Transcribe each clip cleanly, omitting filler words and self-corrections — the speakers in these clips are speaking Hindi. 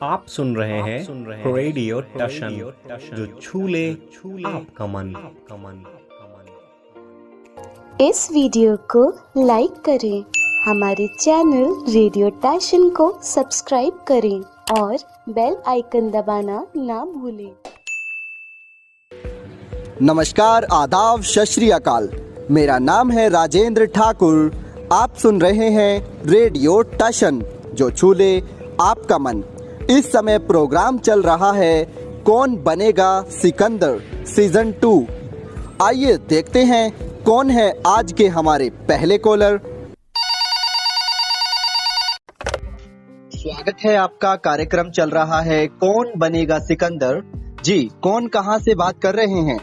आप सुन रहे हैं रेडियो टशन, जो छूले आपका मन। इस वीडियो को लाइक करें, हमारे चैनल रेडियो टशन को सब्सक्राइब करें और बेल आइकन दबाना ना भूलें। नमस्कार, आदाब, सत श्री अकाल। मेरा नाम है राजेंद्र ठाकुर। आप सुन रहे हैं रेडियो टशन, जो छूले आपका मन। इस समय प्रोग्राम चल रहा है कौन बनेगा सिकंदर सीजन 2। आइए देखते हैं कौन है आज के हमारे पहले कॉलर। स्वागत है आपका। कार्यक्रम चल रहा है कौन बनेगा सिकंदर। जी, कौन कहां से बात कर रहे हैं?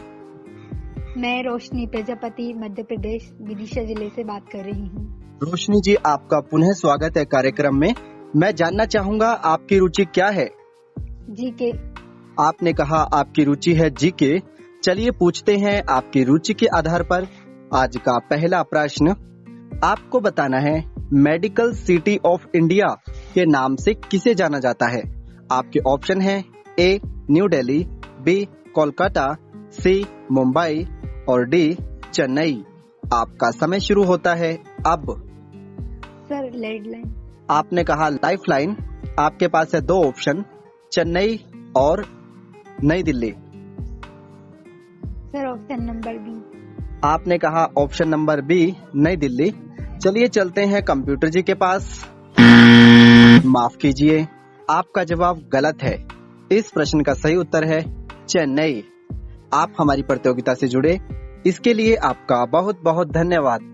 मैं रोशनी प्रजापति मध्य प्रदेश विदिशा जिले से बात कर रही हूँ। रोशनी जी, आपका पुनः स्वागत है कार्यक्रम में। मैं जानना चाहूंगा आपकी रुचि क्या है? जीके। आपने कहा आपकी रुचि है जीके। चलिए पूछते हैं आपकी रुचि के आधार पर आज का पहला प्रश्न। आपको बताना है मेडिकल सिटी ऑफ इंडिया के नाम से किसे जाना जाता है। आपके ऑप्शन है A New Delhi, B Kolkata, C Mumbai और डी चेन्नई। आपका समय शुरू होता है अब। Sir, landline. आपने कहा लाइफलाइन। आपके पास है दो ऑप्शन, चेन्नई और New Delhi. Sir, option number B. आपने कहा ऑप्शन नंबर बी, नई दिल्ली। चलिए चलते हैं कंप्यूटर जी के पास। माफ कीजिए, आपका जवाब गलत है। इस प्रश्न का सही उत्तर है चेन्नई। आप हमारी प्रतियोगिता से जुड़े, इसके लिए आपका बहुत बहुत धन्यवाद।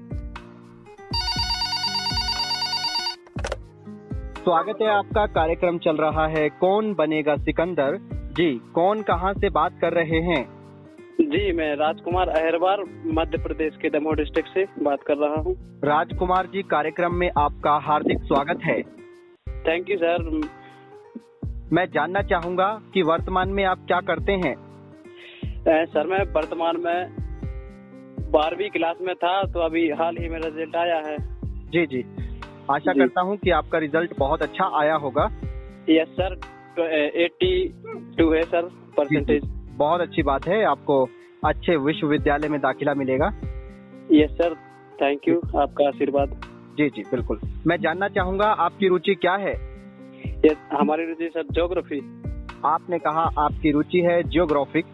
स्वागत है आपका। कार्यक्रम चल रहा है कौन बनेगा सिकंदर। जी, कौन कहां से बात कर रहे हैं? जी, मैं राजकुमार अहरवार मध्य प्रदेश के दमोह डिस्ट्रिक्ट से बात कर रहा हूँ। राजकुमार जी, कार्यक्रम में आपका हार्दिक स्वागत है। Thank you sir. मैं जानना चाहूंगा कि वर्तमान में आप क्या करते हैं? सर, मैं वर्तमान में 12वीं क्लास में था, तो अभी हाल ही में रिजल्ट आया है। जी जी, आशा करता हूं कि आपका रिजल्ट बहुत अच्छा आया होगा। यस सर, 82 है सर परसेंटेज। बहुत अच्छी बात है, आपको अच्छे विश्वविद्यालय में दाखिला मिलेगा। यस सर, थैंक यू, आपका आशीर्वाद। जी जी बिल्कुल। मैं जानना चाहूंगा आपकी रुचि क्या है? यस, हमारी रुचि सर ज्योग्राफी। आपने कहा आपकी रुचि है ज्योग्राफिक।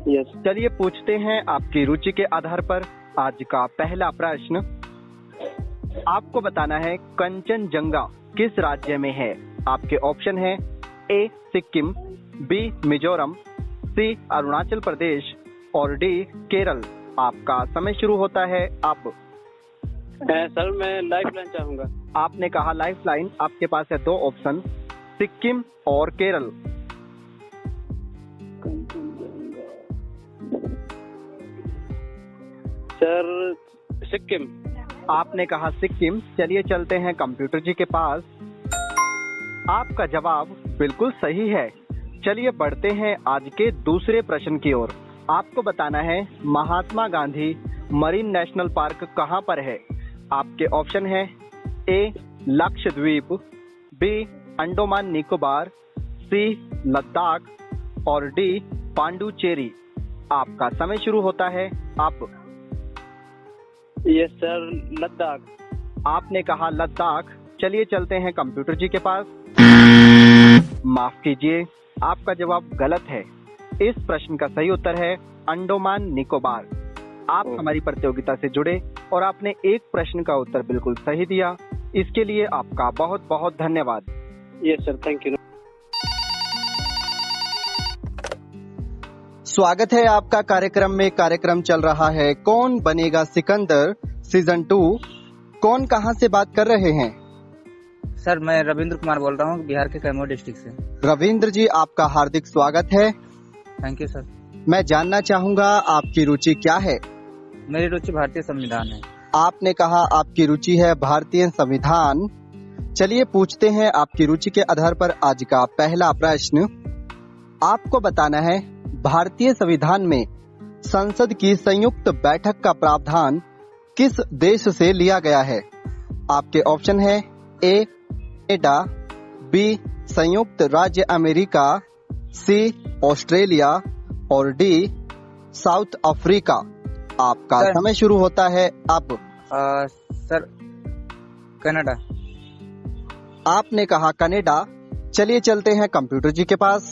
यस। चलिए पूछते हैं आपकी रुचि के आधार पर आज का पहला प्रश्न। आपको बताना है कंचनजंगा किस राज्य में है। आपके ऑप्शन है ए सिक्किम, बी मिजोरम, सी अरुणाचल प्रदेश और डी केरल। आपका समय शुरू होता है अब। सर, मैं लाइफलाइन चाहूंगा। आपने कहा लाइफलाइन। आपके पास है दो ऑप्शन, सिक्किम और केरल। सर, सिक्किम। आपने कहा सिक्किम। चलिए चलते हैं कंप्यूटर जी के पास। आपका जवाब बिल्कुल सही है। चलिए बढ़ते हैं आज के दूसरे प्रश्न की ओर। आपको बताना है Mahatma Gandhi marine national park कहां पर है। आपके ऑप्शन है ए लक्षद्वीप, बी अंडोमान निकोबार, सी लद्दाख और डी पांडुचेरी। आपका समय शुरू होता है अब। Yes sir, Ladakh. आपने कहा लद्दाख। चलिए चलते हैं कंप्यूटर जी के पास। माफ कीजिए, आपका जवाब गलत है। इस प्रश्न का सही उत्तर है अंडोमान निकोबार। आप हमारी प्रतियोगिता से जुड़े और आपने एक प्रश्न का उत्तर बिल्कुल सही दिया, इसके लिए आपका बहुत बहुत धन्यवाद। Yes sir, thank you. स्वागत है आपका कार्यक्रम में। कार्यक्रम चल रहा है कौन बनेगा सिकंदर सीजन 2। कौन कहां से बात कर रहे हैं? सर, मैं रविंद्र कुमार बोल रहा हूँ, बिहार के कैमूर डिस्ट्रिक्ट से। रविंद्र जी, आपका हार्दिक स्वागत है। Thank you sir. मैं जानना चाहूंगा आपकी रुचि क्या है? मेरी रुचि भारतीय संविधान है। आपने कहा आपकी रुचि है भारतीय संविधान। चलिए पूछते हैं आपकी रुचि के आधार पर आज का पहला प्रश्न। आपको बताना है भारतीय संविधान में संसद की संयुक्त बैठक का प्रावधान किस देश से लिया गया है। आपके ऑप्शन है ए कनाडा, बी संयुक्त राज्य अमेरिका, सी ऑस्ट्रेलिया और डी साउथ अफ्रीका। आपका समय शुरू होता है अब। Sir Canada. आपने कहा कनाडा। चलिए चलते हैं कंप्यूटर जी के पास।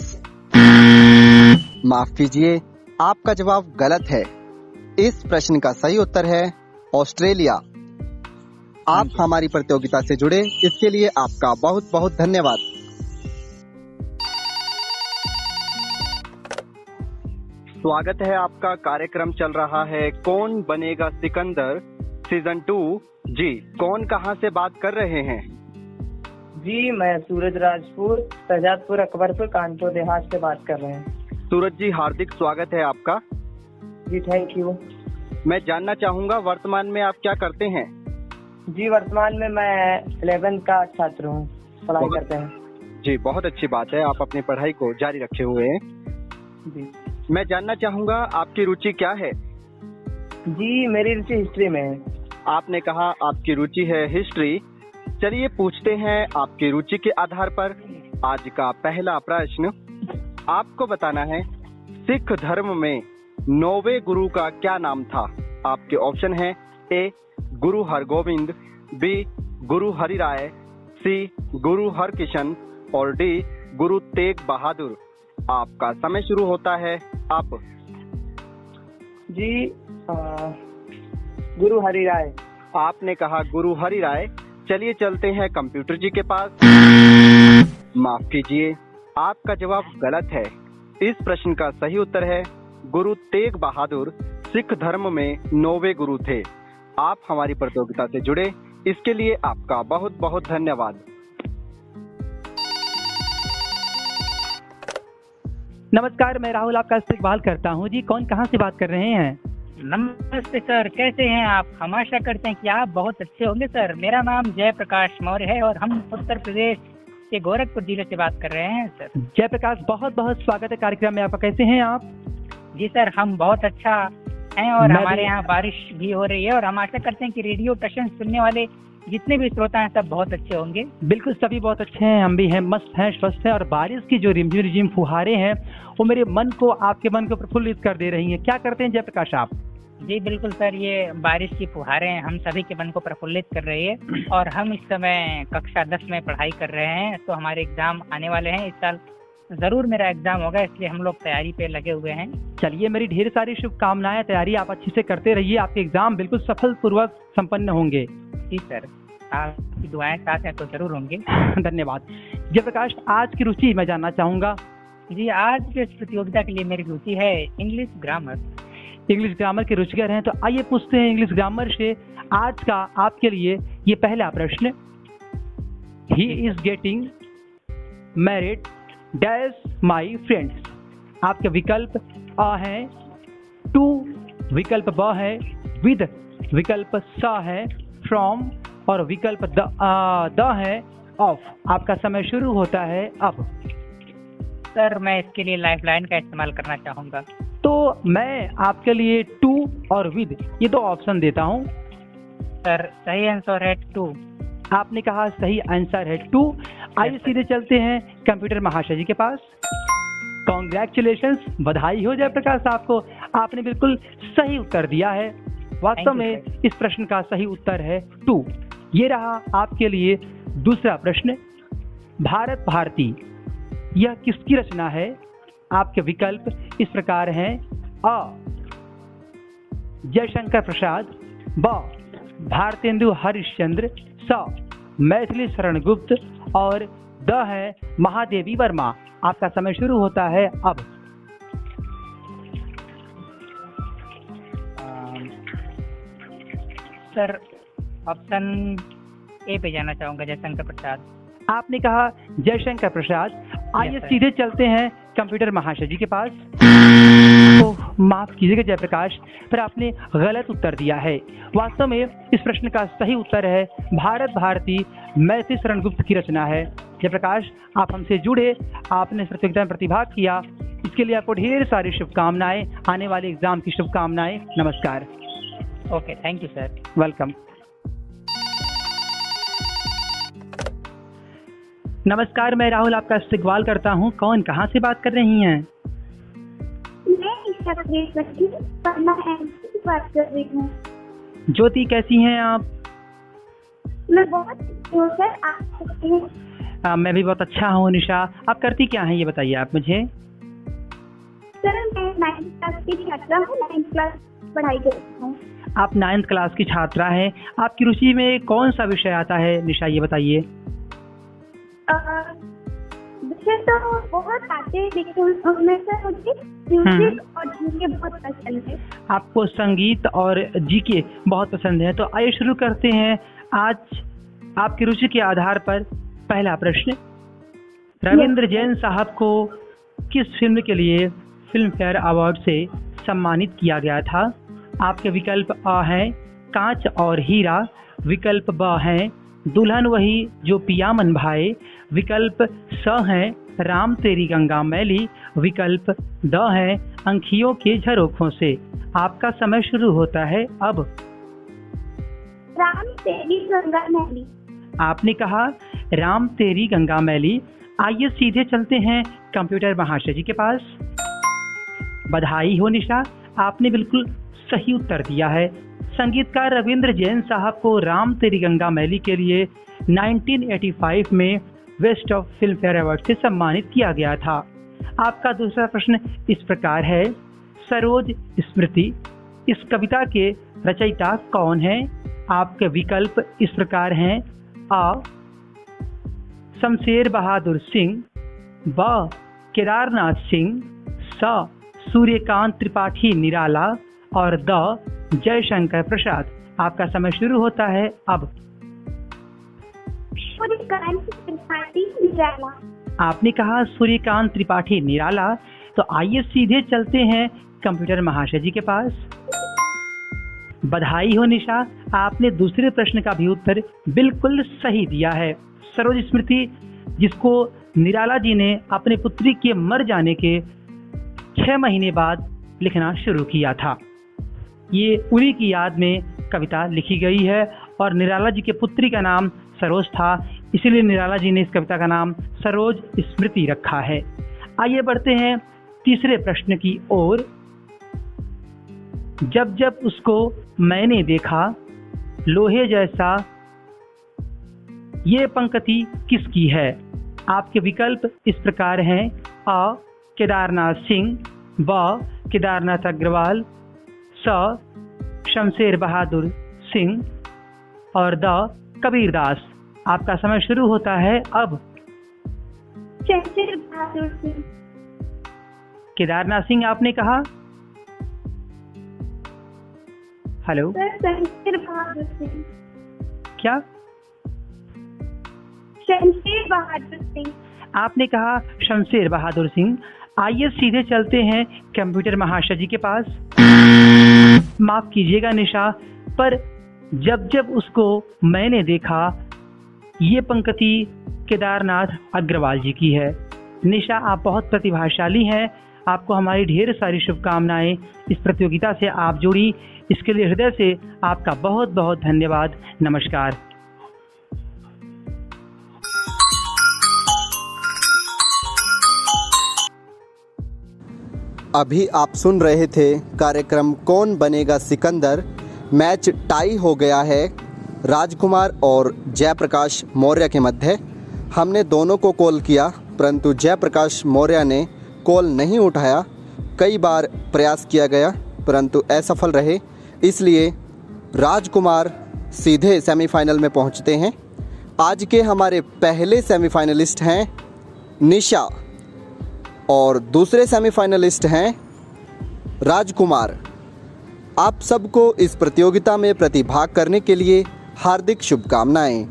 माफ कीजिए, आपका जवाब गलत है। इस प्रश्न का सही उत्तर है ऑस्ट्रेलिया। आप हमारी प्रतियोगिता से जुड़े इसके लिए आपका बहुत बहुत धन्यवाद। स्वागत है आपका। कार्यक्रम चल रहा है कौन बनेगा सिकंदर सीजन 2। जी कौन कहां से बात कर रहे हैं? जी मैं सूरज राजपूत, शहजादपुर अकबरपुर कानपुर देहात से बात कर रहे हैं। सूरज जी हार्दिक स्वागत है आपका। जी थैंक यू। मैं जानना चाहूंगा वर्तमान में आप क्या करते हैं? जी वर्तमान में मैं 11th का छात्र हूँ, पढ़ाई करते हैं। जी बहुत अच्छी बात है, आप अपनी पढ़ाई को जारी रखे हुए हैं। जी मैं जानना चाहूंगा आपकी रुचि क्या है? जी मेरी रुचि हिस्ट्री में है। आपने कहा आपकी रुचि है हिस्ट्री। चलिए पूछते हैं आपकी रुचि के आधार पर आज का पहला प्रश्न। आपको बताना है सिख धर्म में 9वें गुरु का क्या नाम था? आपके ऑप्शन है ए गुरु हरगोविंद, बी गुरु हरिराय, सी गुरु हरकिशन और डी गुरु तेग बहादुर। आपका समय शुरू होता है अब। जी गुरु हरिराय। आपने कहा गुरु हरिराय। चलिए चलते हैं कंप्यूटर जी के पास। माफ कीजिए, आपका जवाब गलत है। इस प्रश्न का सही उत्तर है गुरु तेग बहादुर सिख धर्म में 9वें गुरु थे। आप हमारी प्रतियोगिता से जुड़े इसके लिए आपका बहुत बहुत धन्यवाद। नमस्कार, मैं राहुल आपका इस्तकबाल करता हूं। जी कौन कहां से बात कर रहे हैं? नमस्ते सर, कैसे हैं आप? हम आशा करते हैं कि आप बहुत अच्छे होंगे सर। मेरा नाम जयप्रकाश मौर्य है और हम उत्तर प्रदेश के गोरखपुर जिले से बात कर रहे हैं सर। जयप्रकाश, बहुत बहुत स्वागत है कार्यक्रम में आपका। कैसे हैं आप? जी सर, हम बहुत अच्छा हैं और हमारे यहाँ बारिश भी हो रही है और हम आशा करते हैं कि रेडियो टशन सुनने वाले जितने भी श्रोता हैं सब बहुत अच्छे होंगे। बिल्कुल सभी बहुत अच्छे हैं, हम भी हैं, मस्त हैं, स्वस्थ हैं। और बारिश की जो रिमझिम फुहारें हैं वो मेरे मन को, आपके मन को प्रफुल्लित कर दे रही हैं। क्या करते हैं जयप्रकाश आप? जी बिल्कुल सर, ये बारिश की फुहारें हम सभी के मन को प्रफुल्लित कर रही है और हम इस समय कक्षा 10 में पढ़ाई कर रहे हैं। तो हमारे एग्जाम आने वाले हैं। इस साल जरूर मेरा एग्जाम होगा, इसलिए हम लोग तैयारी पे लगे हुए हैं। चलिए, मेरी ढेर सारी शुभकामनाएं। तैयारी आप अच्छे से करते रहिए, आपके एग्जाम बिल्कुल सफल पूर्वक संपन्न होंगे। जी सर, आपकी दुआएं साथ हैं तो जरूर होंगे। धन्यवाद। जयप्रकाश, आज की रुचि मैं जानना चाहूंगा। जी आज के इस प्रतियोगिता के लिए मेरी रुचि है इंग्लिश ग्रामर। इंग्लिश ग्रामर के रुचिकर हैं तो आइए पूछते हैं इंग्लिश ग्रामर से आज का आपके लिए ये पहला प्रश्न। He is getting married dash my friends. आपके विकल्प अ है, टू विकल्प ब है, विद विकल्प स है, फ्रॉम और विकल्प द है, ऑफ। आपका समय शुरू होता है अब। सर मैं इसके लिए लाइफलाइन का इस्तेमाल करना चाहूंगा। तो मैं आपके लिए टू और विद ये दो ऑप्शन देता हूँ। सर सही आंसर है टू। आपने कहा सही आंसर है टू। आइए सीधे चलते हैं कंप्यूटर महाशय जी के पास। कॉन्ग्रेचुलेशंस, बधाई हो जयप्रकाश आपको, आपने बिल्कुल सही उत्तर दिया है। वास्तव में इस प्रश्न का सही उत्तर है टू। ये रहा आपके लिए दूसरा प्रश्न। भारत भारती यह किसकी रचना है? आपके विकल्प इस प्रकार हैं। अ जयशंकर प्रसाद, ब भारतेंदु हरिश्चंद्र, स मैथिली शरण गुप्त और द है महादेवी वर्मा। आपका समय शुरू होता है अब। सर ऑप्शन ए पे जाना चाहूंगा, जयशंकर प्रसाद। आपने कहा जयशंकर प्रसाद। आइए सीधे चलते हैं कंप्यूटर महाशय जी के पास। तो माफ कीजिएगा जयप्रकाश, पर आपने गलत उत्तर दिया है। वास्तव में इस प्रश्न का सही उत्तर है भारत भारती मैथिली शरण गुप्त की रचना है। जयप्रकाश, आप हमसे जुड़े, आपने प्रतियोगिता में प्रतिभाग किया, इसके लिए आपको ढेर सारी शुभकामनाएं, आने वाले एग्जाम की शुभकामनाएं। नमस्कार। Okay, thank you sir. Welcome. नमस्कार, मैं राहुल आपका इस्तकबाल करता हूँ। कौन कहाँ से बात कर रही हैं? मैं ईशा बात कर रही हूँ। ज्योति, कैसी हैं आप? मैं बहुत अच्छी हूँ सर, आप कैसे हैं? मैं भी बहुत अच्छा हूँ। निशा, आप करती क्या हैं ये बताइए आप मुझे। सर मैं 9th क्लास की छात्रा हूँ, 9th क्लास पढ़ाई करती हूँ। आप 9th क्लास की छात्रा हैं। आपकी रुचि में कौन सा विषय आता है निशा, ये बताइए। विषय तो बहुत आते हैं, लेकिन उनमें से मुझे म्यूजिक और जीके बहुत पसंद है। आपको संगीत और जीके बहुत पसंद है, तो आइए शुरू करते हैं आज आपकी रुचि के आधार पर पहला प्रश्न। रविंद्र जैन साहब को किस फिल्म के लिए फिल्म फेयर अवार्ड से सम्मानित किया गया था? आपके विकल्प अ हैं कांच और हीरा, विकल्प ब हैं दुल्हन वही जो पिया मन भाए, विकल्प स हैं राम तेरी गंगा मैली, विकल्प द हैं अंखियों के झरोखों से। आपका समय शुरू होता है अब। राम तेरी गंगा मैली। आपने कहा राम तेरी गंगा मैली। आइए सीधे चलते हैं कंप्यूटर महाशय जी के पास। बधाई हो निशा, आपने बिल्कुल सही उत्तर दिया है। संगीतकार रविंद्र जैन साहब को राम तेरी गंगा मैली के लिए 1985 में best of film fair award से सम्मानित किया गया था। आपका दूसरा प्रश्न इस प्रकार है। सरोज स्मृति इस कविता के रचयिता कौन है? आपके विकल्प इस प्रकार हैं। अ शमशेर बहादुर सिंह, ब केदारनाथ सिंह, स सूर्यकांत त्रिपाठी निराला और द जयशंकर प्रसाद। आपका समय शुरू होता है अब। सूर्यकांत त्रिपाठी निराला। आपने कहा सूर्यकांत त्रिपाठी निराला, तो आइए सीधे चलते हैं कंप्यूटर महाशय जी के पास। बधाई हो निशा, आपने दूसरे प्रश्न का भी उत्तर बिल्कुल सही दिया है। सरोज स्मृति जिसको निराला जी ने अपने पुत्री के मर जाने के 6 महीने बाद लिखना शुरू किया था। ये उन्हीं की याद में कविता लिखी गई है और निराला जी के पुत्री का नाम सरोज था, इसीलिए निराला जी ने इस कविता का नाम सरोज स्मृति रखा है। आइए बढ़ते हैं तीसरे प्रश्न की ओर। जब जब उसको मैंने देखा लोहे जैसा, ये पंक्ति किसकी है? आपके विकल्प इस प्रकार हैं। अ केदारनाथ सिंह, ब केदारनाथ अग्रवाल, स शमशेर बहादुर सिंह और द कबीरदास। आपका समय शुरू होता है अब। शमशेर बहादुर सिंह। केदारनाथ सिंह आपने कहा। Hello sir, Shamsher Bahadur Singh. क्या? शमशेर बहादुर सिंह। आपने कहा शमशेर बहादुर सिंह। आइए सीधे चलते हैं कंप्यूटर महाशय जी के पास। माफ कीजिएगा निशा, पर जब जब उसको मैंने देखा, ये पंक्ति केदारनाथ अग्रवाल जी की है। निशा, आप बहुत प्रतिभाशाली हैं। आपको हमारी ढेर सारी शुभकामनाएं। इस प्रतियोगिता से आप जुड़ी, इसके लिए हृदय से आपका बहुत बहुत धन्यवाद। नमस्कार। अभी आप सुन रहे थे कार्यक्रम कौन बनेगा सिकंदर। मैच टाई हो गया है राजकुमार और जयप्रकाश मौर्य के मध्य। हमने दोनों को कॉल किया, परंतु जयप्रकाश मौर्य ने कॉल नहीं उठाया। कई बार प्रयास किया गया परंतु असफल रहे, इसलिए राजकुमार सीधे सेमीफाइनल में पहुंचते हैं। आज के हमारे पहले सेमीफाइनलिस्ट हैं निशा और दूसरे सेमीफाइनलिस्ट हैं राजकुमार। आप सबको इस प्रतियोगिता में प्रतिभाग करने के लिए हार्दिक शुभकामनाएं।